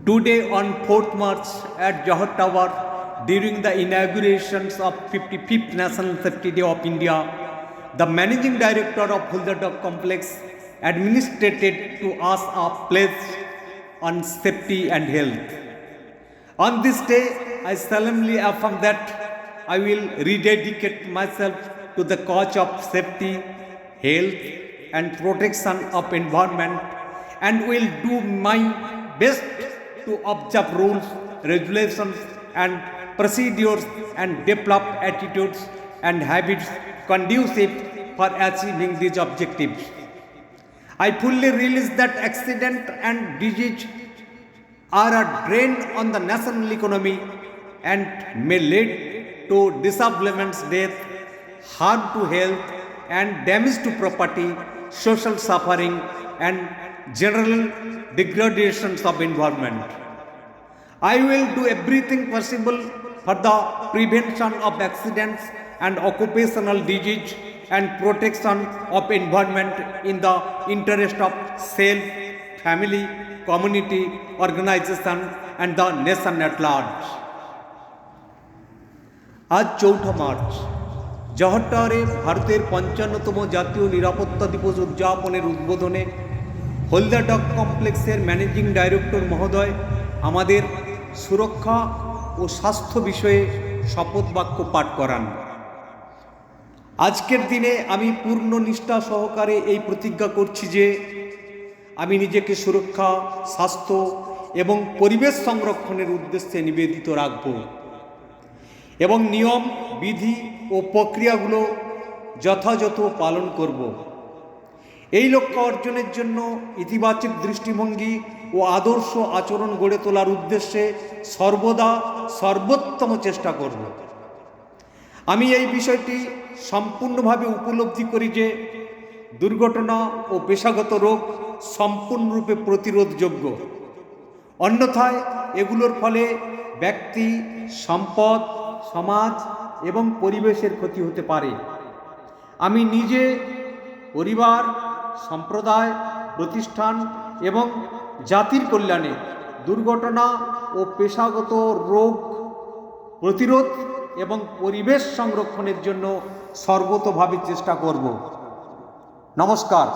Today on 4th March at Johor Tower, during the inaugurations of 55th National Safety Day of India, the Managing Director of Hulda Dock Complex administered to us a pledge on safety and health. On this day, I solemnly affirm that I will rededicate myself to the cause of safety, health and protection of environment, and will do my best to observe rules, regulations and procedures and develop attitudes and habits conducive for achieving these objectives. I fully realize that accident and disease are a drain on the national economy and may lead to disablements, death, harm to health and damage to property, social suffering and general degradations of environment. I will do everything possible for the prevention of accidents and occupational disease and protection of environment in the interest of self, family, community, organization and the nation at large. আজ 4 March জহর টাওয়ারে ভারতের 55তম জাতীয় নিরাপত্তা দিবস উদযাপনের উদ্বোধনে Halda doc কমপ্লেক্সের managing director মহোদয় আমাদের সুরক্ষা ও স্বাস্থ্য বিষয়ে শপথ বাক্য পাঠ করান। আজকের দিনে আমি পূর্ণ নিষ্ঠা সহকারে এই প্রতিজ্ঞা করছি যে আমি নিজেকে সুরক্ষা, স্বাস্থ্য এবং পরিবেশ সংরক্ষণের উদ্দেশ্যে নিবেদিত রাখব এবং নিয়ম, বিধি ও প্রক্রিয়াগুলো যথাযথ পালন করব। এই লক্ষ্য অর্জনের জন্য ইতিবাচক দৃষ্টিভঙ্গি ও আদর্শ আচরণ গড়ে তোলার উদ্দেশ্যে সর্বদা সর্বোত্তম চেষ্টা করব। আমি এই বিষয়টি সম্পূর্ণভাবে উপলব্ধি করি যে দুর্ঘটনা ও পেশাগত রোগ সম্পূর্ণরূপে প্রতিরোধযোগ্য, অন্যথায় এগুলোর ফলে ব্যক্তি, সম্পদ, সমাজ এবং পরিবেশের ক্ষতি হতে পারে। আমি নিজে, পরিবার, সম্প্রদায়, প্রতিষ্ঠান এবং জাতির কল্যাণে দুর্ঘটনা ও পেশাগত রোগ প্রতিরোধ এবং পরিবেশ সংরক্ষণের জন্য সর্বতোভাবে চেষ্টা করব। নমস্কার।